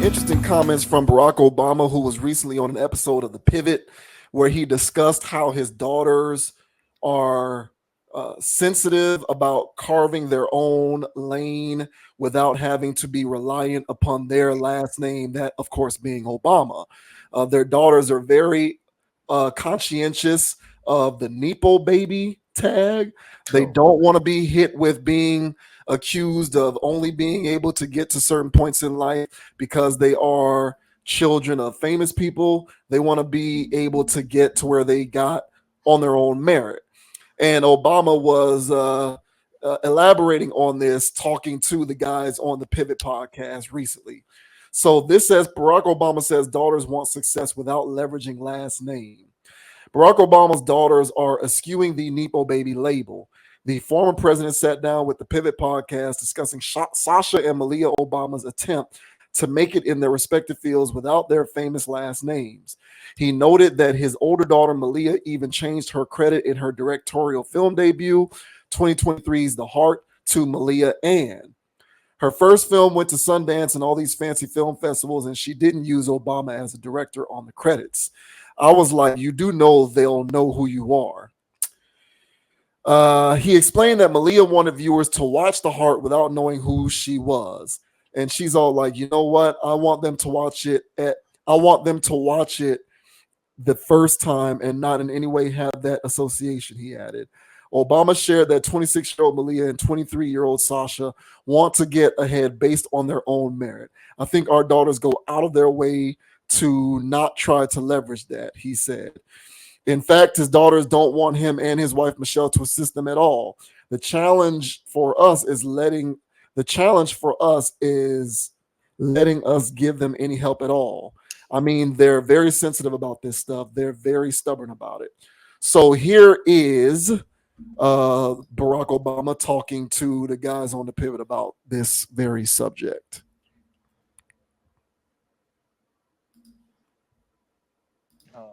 interesting comments from Barack Obama, who was recently on an episode of The Pivot, where he discussed how his daughters are sensitive about carving their own lane without having to be reliant upon their last name, that, of course, being Obama. Their daughters are very conscientious of the Nepo baby tag. They don't want to be hit with being accused of only being able to get to certain points in life because they are children of famous people. They want to be able to get to where they got on their own merit. And Obama was elaborating on this, talking to the guys on the Pivot podcast recently. So this says Barack Obama says daughters want success without leveraging last name. Barack Obama's daughters are eschewing the Nepo baby label. The former president sat down with the Pivot podcast discussing Sasha and Malia Obama's attempt to make it in their respective fields without their famous last names. He noted that his older daughter, Malia, even changed her credit in her directorial film debut, 2023's The Heart, to Malia Ann. Her first film went to Sundance and all these fancy film festivals, and she didn't use Obama as a director on the credits. I was like, you do know they'll know who you are. He explained that Malia wanted viewers to watch The Heart without knowing who she was. And she's all like, you know what? I want them to watch it the first time and not in any way have that association, he added. Obama shared that 26-year-old Malia and 23-year-old Sasha want to get ahead based on their own merit. I think our daughters go out of their way to not try to leverage that, he said. In fact, his daughters don't want him and his wife, Michelle, to assist them at all. The challenge for us is letting us give them any help at all. I mean, they're very sensitive about this stuff. They're very stubborn about it. So here is Barack Obama talking to the guys on the Pivot about this very subject.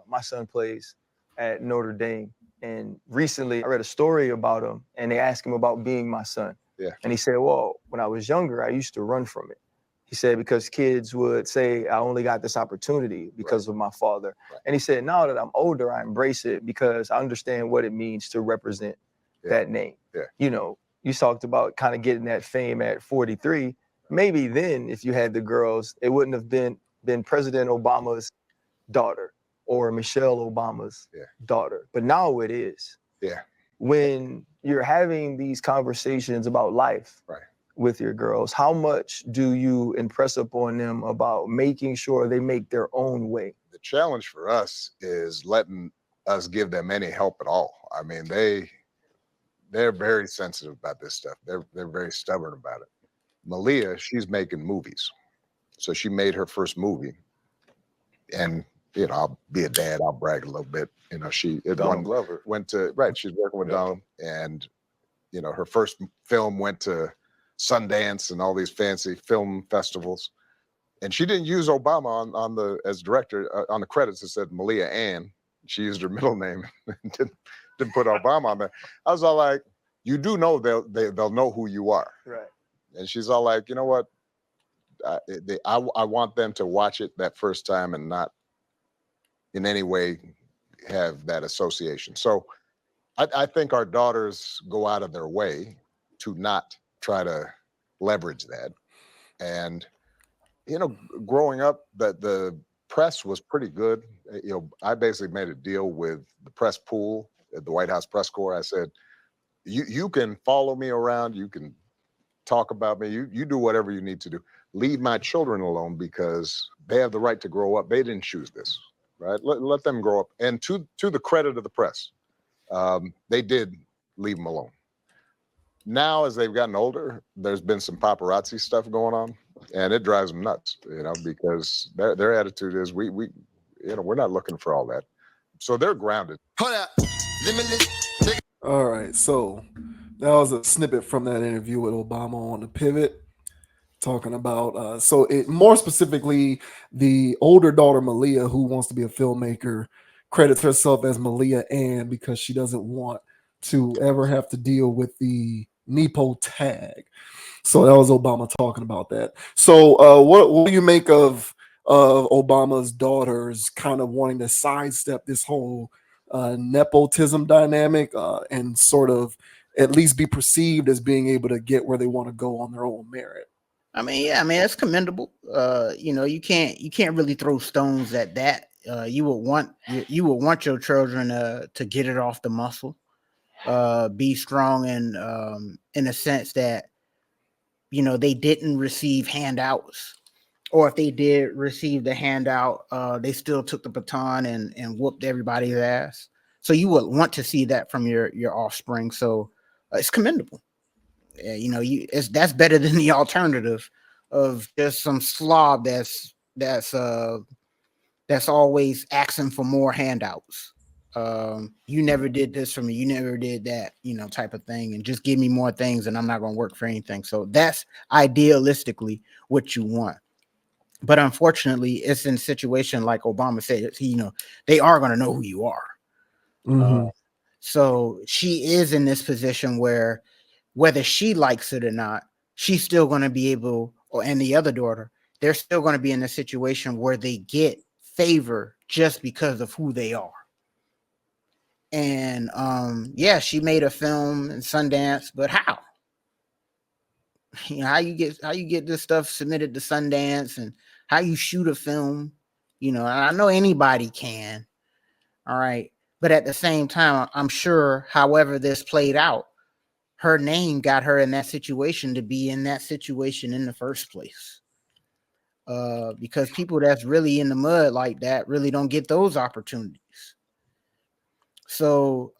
My son plays at Notre Dame, and recently I read a story about him, and they asked him about being my son. Yeah. And he said, well, when I was younger, I used to run from it. He said, because kids would say, I only got this opportunity because of my father. Right. And he said, now that I'm older, I embrace it because I understand what it means to represent that name. Yeah. You know, you talked about kind of getting that fame at 43. Maybe then, if you had the girls, it wouldn't have been President Obama's daughter or Michelle Obama's daughter. But now it is. Yeah. When you're having these conversations about life with your girls, how much do you impress upon them about making sure they make their own way? The challenge for us is letting us give them any help at all. I mean, they're very sensitive about this stuff. They're very stubborn about it. Malia, she's making movies. So she made her first movie. And you know, I'll be a dad, I'll brag a little bit. You know, Donald Glover went to, she's working with Donald, and, you know, her first film went to Sundance and all these fancy film festivals. And she didn't use Obama as director, on the credits. It said Malia Ann. She used her middle name and didn't put Obama on there. I was all like, you do know they'll know who you are. Right. And she's all like, you know what? I want them to watch it that first time and not in any way have that association. So I think our daughters go out of their way to not try to leverage that. And, you know, growing up, the press was pretty good. You know, I basically made a deal with the press pool at the White House press corps. I said, you can follow me around. You can talk about me. You do whatever you need to do. Leave my children alone because they have the right to grow up. They didn't choose this. Right, let them grow up. And to the credit of the press, they did leave them alone. Now, as they've gotten older, there's been some paparazzi stuff going on, and it drives them nuts. You know, because their attitude is we're not looking for all that. So they're grounded. All right, so that was a snippet from that interview with Obama on the Pivot. Talking about more specifically, the older daughter Malia, who wants to be a filmmaker, credits herself as Malia Ann because she doesn't want to ever have to deal with the Nepo tag. So that was Obama talking about that. So what do you make of Obama's daughters kind of wanting to sidestep this whole nepotism dynamic and sort of at least be perceived as being able to get where they want to go on their own merit? I mean, yeah, I mean, it's commendable. You can't really throw stones at that. You would want your children to get it off the muscle, be strong, and in a sense that they didn't receive handouts, or if they did receive the handout, they still took the baton and whooped everybody's ass. So you would want to see that from your offspring. So it's commendable. That's better than the alternative of just some slob that's always asking for more handouts. You never did this for me, you never did that, type of thing, and just give me more things and I'm not going to work for anything. So that's idealistically what you want. But unfortunately, it's in a situation like Obama said, they are going to know who you are. Mm-hmm. So she is in this position where, whether she likes it or not, she's still going to be able, and the other daughter, they're still going to be in a situation where they get favor just because of who they are. And yeah, she made a film in Sundance, but how? How you get this stuff submitted to Sundance, and how you shoot a film? I know anybody can. All right. But at the same time, I'm sure, however this played out, her name got her in that situation to be in that situation in the first place. Because people that's really in the mud like that really don't get those opportunities. So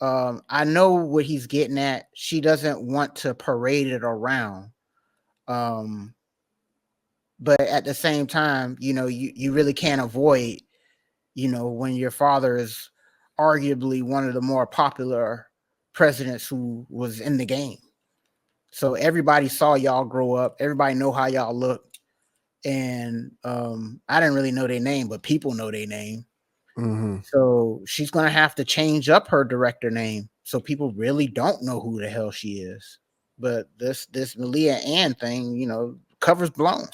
I know what he's getting at. She doesn't want to parade it around. But at the same time, you really can't avoid, when your father is arguably one of the more popular presidents who was in the game. So everybody saw y'all grow up. Everybody know how y'all look. And I didn't really know their name, but people know their name. Mm-hmm. So she's going to have to change up her director name so people really don't know who the hell she is. But this Malia Ann thing, cover's blown.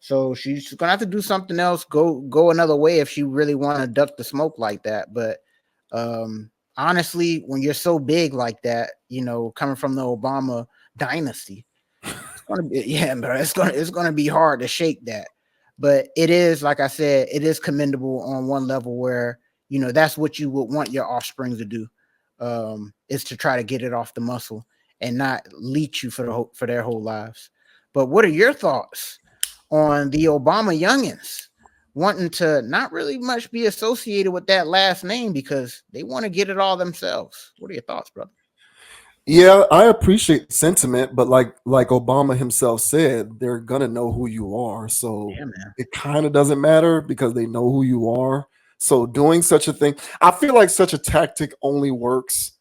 So she's going to have to do something else, go another way if she really want to duck the smoke like that. But honestly, when you're so big like that, coming from the Obama dynasty, it's going to be, bro, it's going to be hard to shake that. But it is, like I said, it is commendable on one level where, that's what you would want your offspring to do, is to try to get it off the muscle and not leech you for their whole lives. But what are your thoughts on the Obama youngins wanting to not really much be associated with that last name because they want to get it all themselves? What are your thoughts, brother? Yeah, I appreciate the sentiment, but like Obama himself said, they're gonna know who you are. So Yeah, man. it kind of doesn't matter because they know who you are. So doing such a thing, I feel like such a tactic only works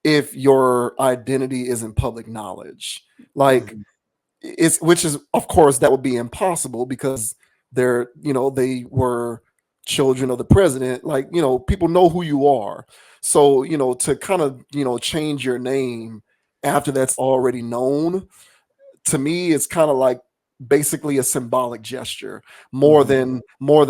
if your identity isn't public knowledge. Like which is, of course, that would be impossible because they were children of the president. Like, people know who you are. So, to kind of, change your name after that's already known, to me, it's kind of like basically a symbolic gesture more than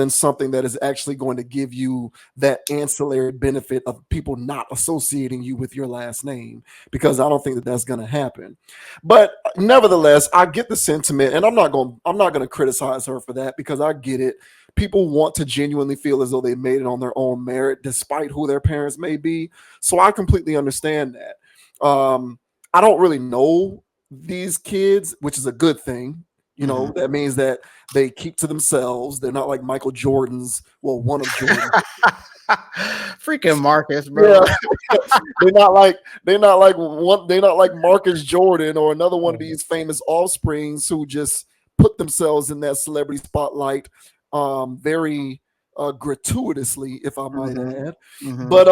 something that is actually going to give you that ancillary benefit of people not associating you with your last name, because I don't think that that's going to happen. But nevertheless, I get the sentiment, and I'm not going to criticize her for that, because I get it. People want to genuinely feel as though they made it on their own merit despite who their parents may be. So I completely understand that. I don't really know these kids, which is a good thing. That means that they keep to themselves. They're not like Michael Jordan's, well, one of Jordan. Freaking Marcus, bro. Yeah. they're not like Marcus Jordan or another one of these famous offsprings who just put themselves in that celebrity spotlight very gratuitously, if I might add. But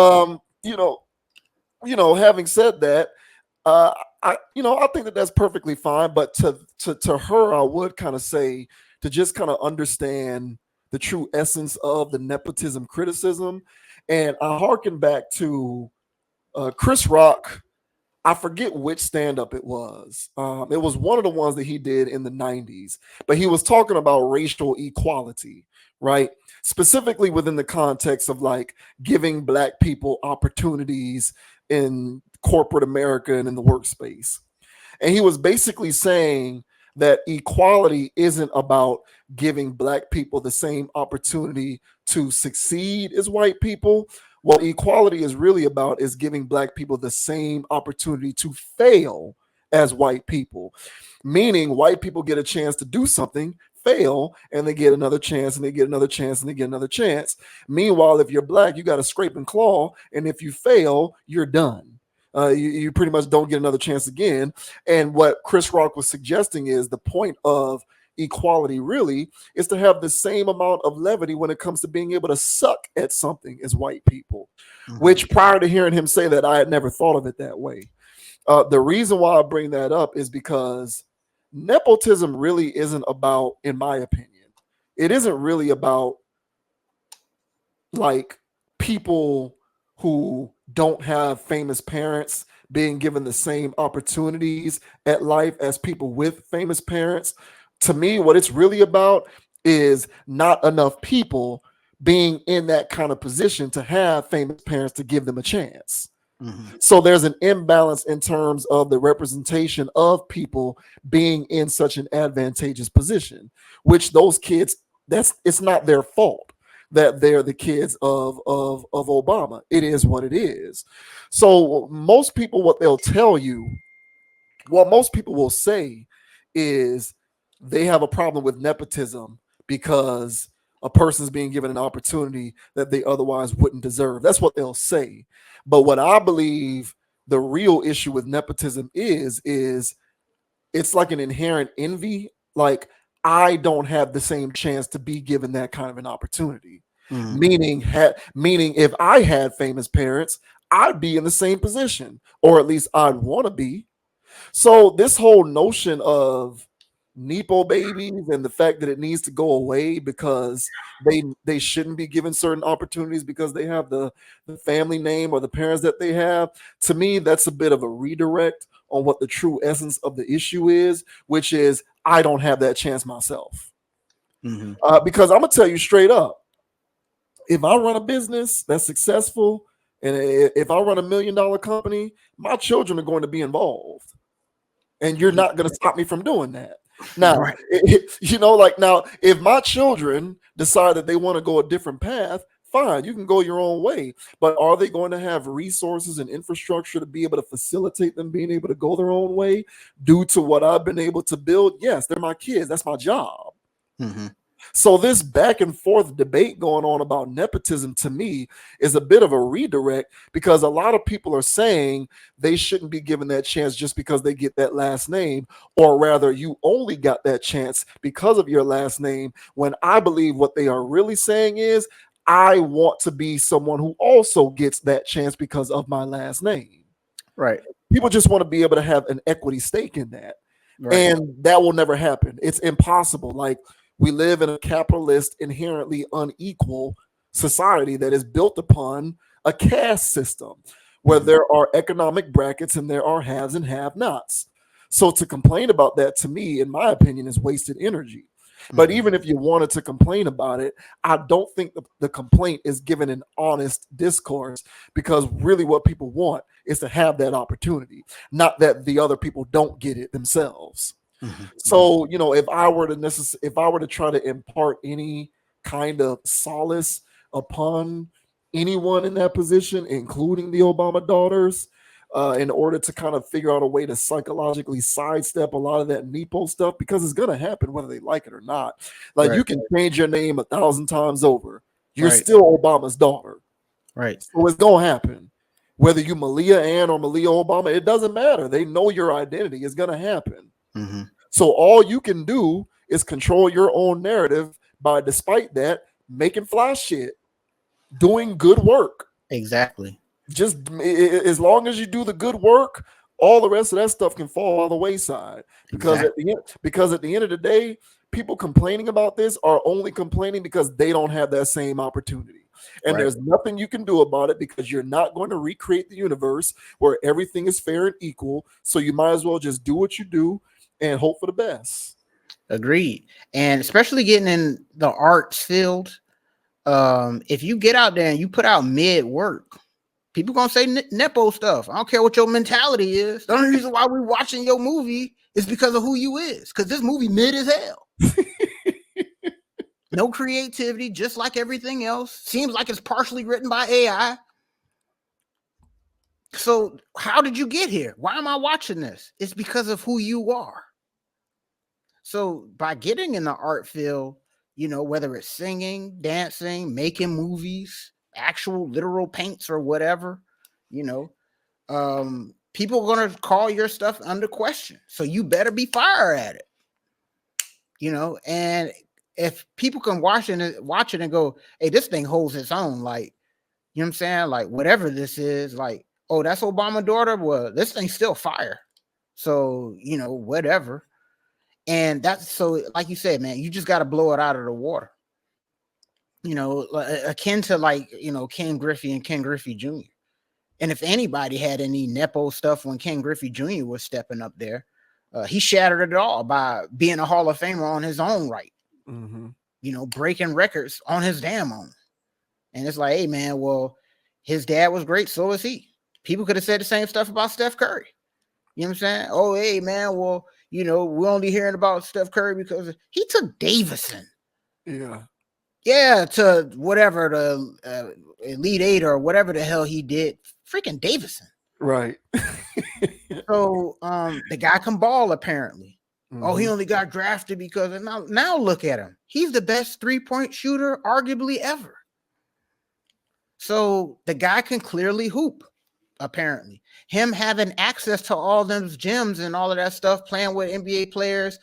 having said that, I think that that's perfectly fine. But to her, I would kind of say to just kind of understand the true essence of the nepotism criticism. And I harken back to Chris Rock I forget which stand-up it was. It was one of the ones that he did in the 90s, but he was talking about racial equality, right? Specifically within the context of like giving black people opportunities in corporate America and in the workspace. And he was basically saying that equality isn't about giving black people the same opportunity to succeed as white people. What equality is really about is giving black people the same opportunity to fail as white people. Meaning, white people get a chance to do something, fail, and they get another chance, and they get another chance, and they get another chance. Meanwhile, if you're black, you got to scrape and claw, and if you fail, you're done. You pretty much don't get another chance again. And what Chris Rock was suggesting is the point of equality really is to have the same amount of levity when it comes to being able to suck at something as white people, which prior to hearing him say that, I had never thought of it that way. The reason why I bring that up is because nepotism really isn't about, in my opinion, it isn't really about like people who don't have famous parents being given the same opportunities at life as people with famous parents. To me, what it's really about is not enough people being in that kind of position to have famous parents to give them a chance. So there's an imbalance in terms of the representation of people being in such an advantageous position, which those kids, it's not their fault that they're the kids of Obama. It is what it is. So most people, what they'll tell you, what most people will say is they have a problem with nepotism because a person's being given an opportunity that they otherwise wouldn't deserve. That's what they'll say. But what I believe the real issue with nepotism is it's like an inherent envy. Like, I don't have the same chance to be given that kind of an opportunity. Meaning if I had famous parents, I'd be in the same position, or at least I'd want to be. So this whole notion of Nepo babies and the fact that it needs to go away because they shouldn't be given certain opportunities because they have the family name or the parents that they have, to me, that's a bit of a redirect on what the true essence of the issue is, which is I don't have that chance myself. Because I'm gonna tell you straight up, if I run a business that's successful and if I run $1 million company, my children are going to be involved, and you're not going to stop me from doing that. Now, now, if my children decide that they want to go a different path, fine, you can go your own way. But are they going to have resources and infrastructure to be able to facilitate them being able to go their own way due to what I've been able to build? Yes, they're my kids. That's my job. So this back and forth debate going on about nepotism, to me, is a bit of a redirect, because a lot of people are saying they shouldn't be given that chance just because they get that last name, or rather you only got that chance because of your last name, when I believe what they are really saying is I want to be someone who also gets that chance because of my last name. Right. People just want to be able to have an equity stake in that. Right. And that will never happen. It's impossible. Like, we live in a capitalist, inherently unequal society that is built upon a caste system where there are economic brackets and there are haves and have-nots. So to complain about that, to me, in my opinion, is wasted energy. But even if you wanted to complain about it, I don't think the complaint is given an honest discourse, because really what people want is to have that opportunity, not that the other people don't get it themselves. So, if I were to try to impart any kind of solace upon anyone in that position, including the Obama daughters, in order to kind of figure out a way to psychologically sidestep a lot of that Nepo stuff, because it's going to happen whether they like it or not. Like, you can change your name 1,000 times over. You're still Obama's daughter. Right. So it's going to happen. Whether you Malia Ann or Malia Obama, it doesn't matter. They know your identity. It's going to happen. So all you can do is control your own narrative by, despite that, making fly shit, doing good work. Exactly. Just as long as you do the good work, all the rest of that stuff can fall on the wayside. Because at the end of the day, people complaining about this are only complaining because they don't have that same opportunity. And Right. there's nothing you can do about it because you're not going to recreate the universe where everything is fair and equal. So you might as well just do what you do and hope for the best. Agreed. And especially getting in the arts field, if you get out there and you put out mid work, people gonna say nepo stuff. I don't care what your mentality is. The only reason why we watching your movie is because of who you is. Because this movie mid as hell. No creativity, just like everything else. Seems like it's partially written by AI. So how did you get here? Why am I watching this? It's because of who you are. So by getting in the art field, whether it's singing, dancing, making movies, actual literal paints or whatever, people are going to call your stuff under question. So you better be fire at it. And if people can watch it and go, hey, this thing holds its own, like, you know what I'm saying? Like, whatever this is, like, oh, that's Obama daughter. Well, this thing's still fire. So, whatever. And that's so, like you said, man, you just got to blow it out of the water. Akin to like, Ken Griffey and Ken Griffey Jr. And if anybody had any Nepo stuff when Ken Griffey Jr. was stepping up there, he shattered it all by being a Hall of Famer on his own right. Breaking records on his damn own. And it's like, hey, man, well, his dad was great. So is he. People could have said the same stuff about Steph Curry. You know what I'm saying? Oh, hey, man, well, we're only hearing about Steph Curry because he took Davison. Yeah, to whatever, the Elite Eight or whatever the hell he did. Freaking Davison. Right. So the guy can ball, apparently. Oh, he only got drafted because of now look at him. He's the best 3-point shooter, arguably ever. So the guy can clearly hoop, apparently. Him having access to all those gyms and all of that stuff, playing with NBA players,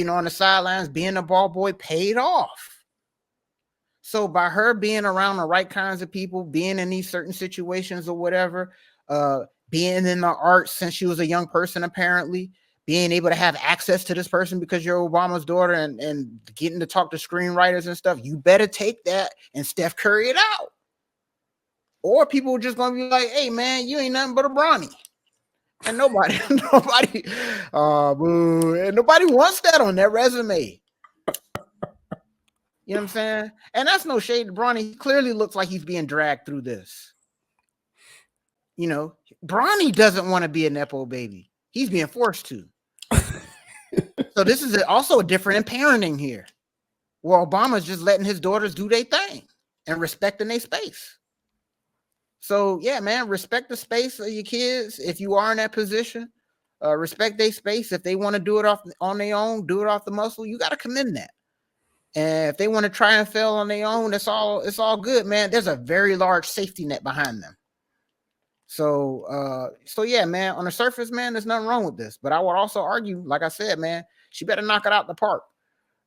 on the sidelines, being a ball boy, paid off. So by her being around the right kinds of people, being in these certain situations or whatever, being in the arts since she was a young person, apparently, being able to have access to this person because you're Obama's daughter and getting to talk to screenwriters and stuff, you better take that and Steph Curry it out. Or people are just going to be like, hey, man, you ain't nothing but a Bronny. And nobody wants that on their resume. You know what I'm saying? And that's no shade to Bronny. He clearly looks like he's being dragged through this. Bronny doesn't want to be a Nepo baby. He's being forced to. So this is also a different in parenting here. Where Obama's just letting his daughters do their thing and respecting their space. So, yeah, man, respect the space of your kids. If you are in that position, respect their space. If they want to do it on their own, do it off the muscle, you got to commend that. And if they want to try and fail on their own, it's all good, man. There's a very large safety net behind them. So yeah, man, on the surface, man, there's nothing wrong with this. But I would also argue, like I said, man, she better knock it out the park.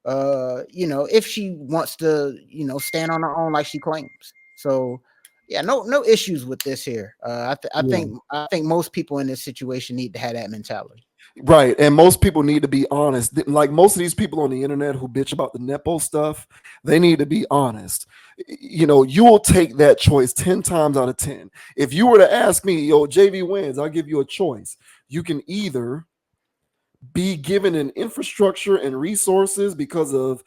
If she wants to, stand on her own like she claims. So yeah, no issues with this here. I think most people in this situation need to have that mentality. Right. And most people need to be honest. Like most of these people on the internet who bitch about the Nepo stuff, they need to be honest. You will take that choice 10 times out of 10. If you were to ask me, yo, JV wins, I'll give you a choice. You can either be given an infrastructure and resources because of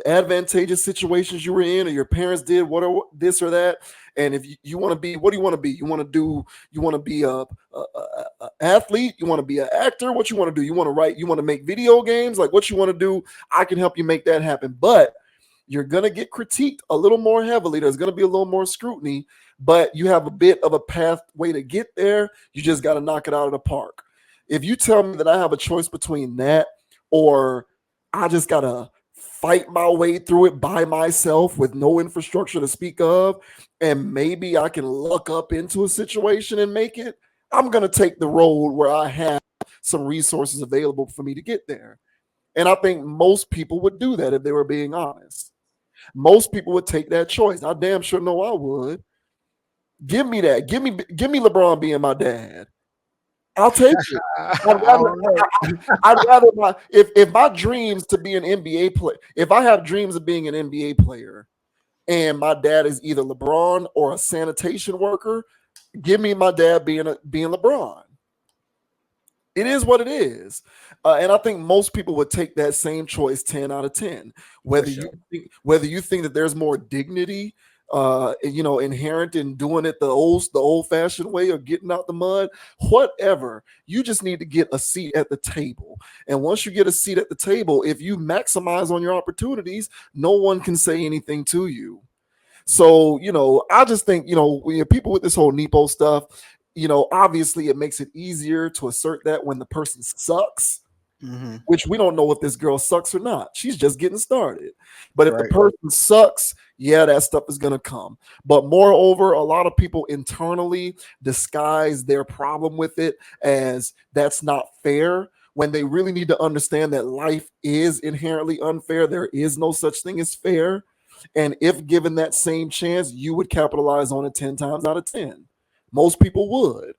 advantageous situations you were in or your parents did what or this or that. And if you want to be, what do you want to be? You want to be a athlete? You want to be an actor? What you want to do? You want to write? You want to make video games? Like what you want to do? I can help you make that happen. But you're going to get critiqued a little more heavily. There's going to be a little more scrutiny, but you have a bit of a pathway to get there. You just got to knock it out of the park. If you tell me that I have a choice between that or I just got to fight my way through it by myself with no infrastructure to speak of, and maybe I can luck up into a situation and make it, I'm going to take the road where I have some resources available for me to get there. And I think most people would do that if they were being honest. Most people would take that choice. I damn sure know I would. Give me that. Give me LeBron being my dad. I'll take it. I'd rather if my dreams to be an NBA player, if I have dreams of being an NBA player, and my dad is either LeBron or a sanitation worker, give me my dad being LeBron. It is what it is, and I think most people would take that same choice 10 out of 10. Whether sure. whether you think that there's more dignity, inherent in doing it the old fashioned way or getting out the mud, whatever. You just need to get a seat at the table, and once you get a seat at the table, if you maximize on your opportunities, no one can say anything to you. So, I just think, people with this whole Nepo stuff, obviously it makes it easier to assert that when the person sucks, Mhm. which we don't know if this girl sucks or not. She's just getting started. But if the Right. person sucks, yeah, that stuff is going to come. But moreover, a lot of people internally disguise their problem with it as that's not fair, when they really need to understand that life is inherently unfair. There is no such thing as fair. And if given that same chance, you would capitalize on it 10 times out of 10. Most people would.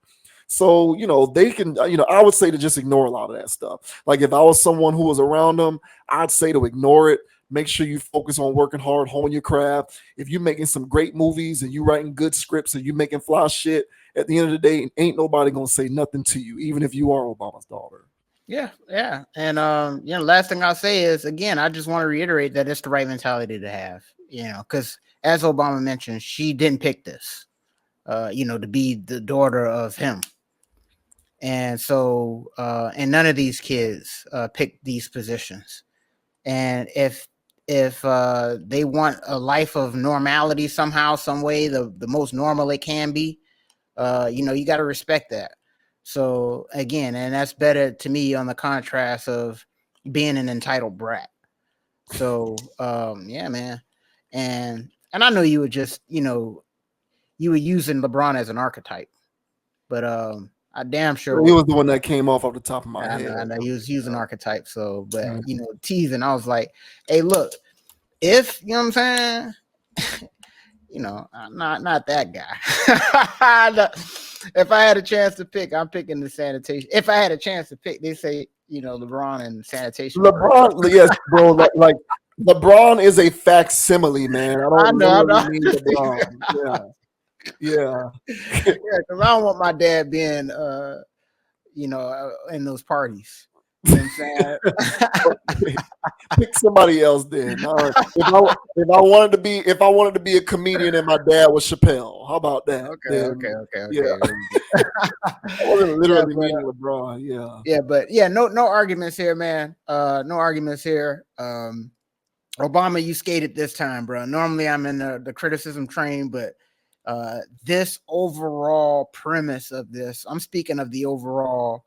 So, they can, I would say to just ignore a lot of that stuff. Like if I was someone who was around them, I'd say to ignore it. Make sure you focus on working hard, hone your craft. If you're making some great movies and you writing good scripts and you making fly shit, at the end of the day, ain't nobody gonna say nothing to you, even if you are Obama's daughter. Yeah, yeah. And last thing I'll say is, again, I just want to reiterate that it's the right mentality to have, because as Obama mentioned, she didn't pick this, to be the daughter of him. And so, and none of these kids picked these positions. And if they want a life of normality somehow, some way, the most normal it can be, you got to respect that. So again, and that's better to me on the contrast of being an entitled brat. So yeah, man. And I know you were just, you were using LeBron as an archetype, but I damn sure He was the one that came off the top of my head. I know he was using archetype. So, but Mhm. teasing, I was like, hey, look, if you know what I'm saying, not that guy. If I had a chance to pick, I'm picking the sanitation. If I had a chance to pick, they say, LeBron and sanitation. LeBron, yes, bro. Like LeBron is a facsimile, man. I don't know. mean LeBron. Yeah. Yeah, because I don't want my dad being, in those parties. You know what I'm saying? Pick somebody else then. If I wanted to be a comedian and my dad was Chappelle, how about that? Okay. Yeah. I wasn't literally but, meaning LeBron. Yeah. Yeah, but yeah, no arguments here, man. No arguments here. Obama, you skated this time, bro. Normally I'm in the criticism train, but this overall premise of this, I'm speaking of the overall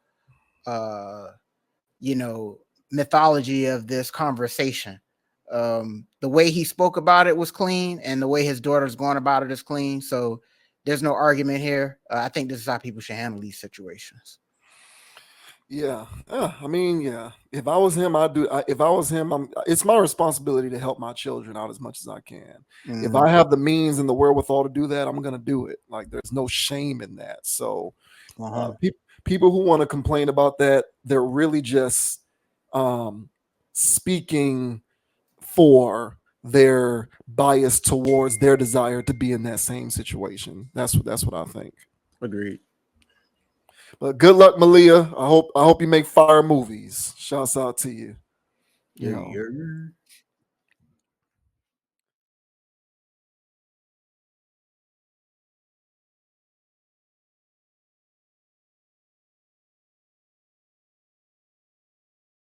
mythology of this conversation. The way he spoke about it was clean, and the way his daughter's going about it is clean. So there's no argument here. I think this is how people should handle these situations. Yeah. I mean, yeah. If I was him, I'd do. If I was him, it's my responsibility to help my children out as much as I can. If I have the means and the wherewithal to do that, I'm gonna do it. Like, there's no shame in that. So, people who want to complain about that, they're really just speaking for their bias towards their desire to be in that same situation. That's what I think. Agreed. But good luck, Malia. I hope you make fire movies. Shouts out to you. Yeah.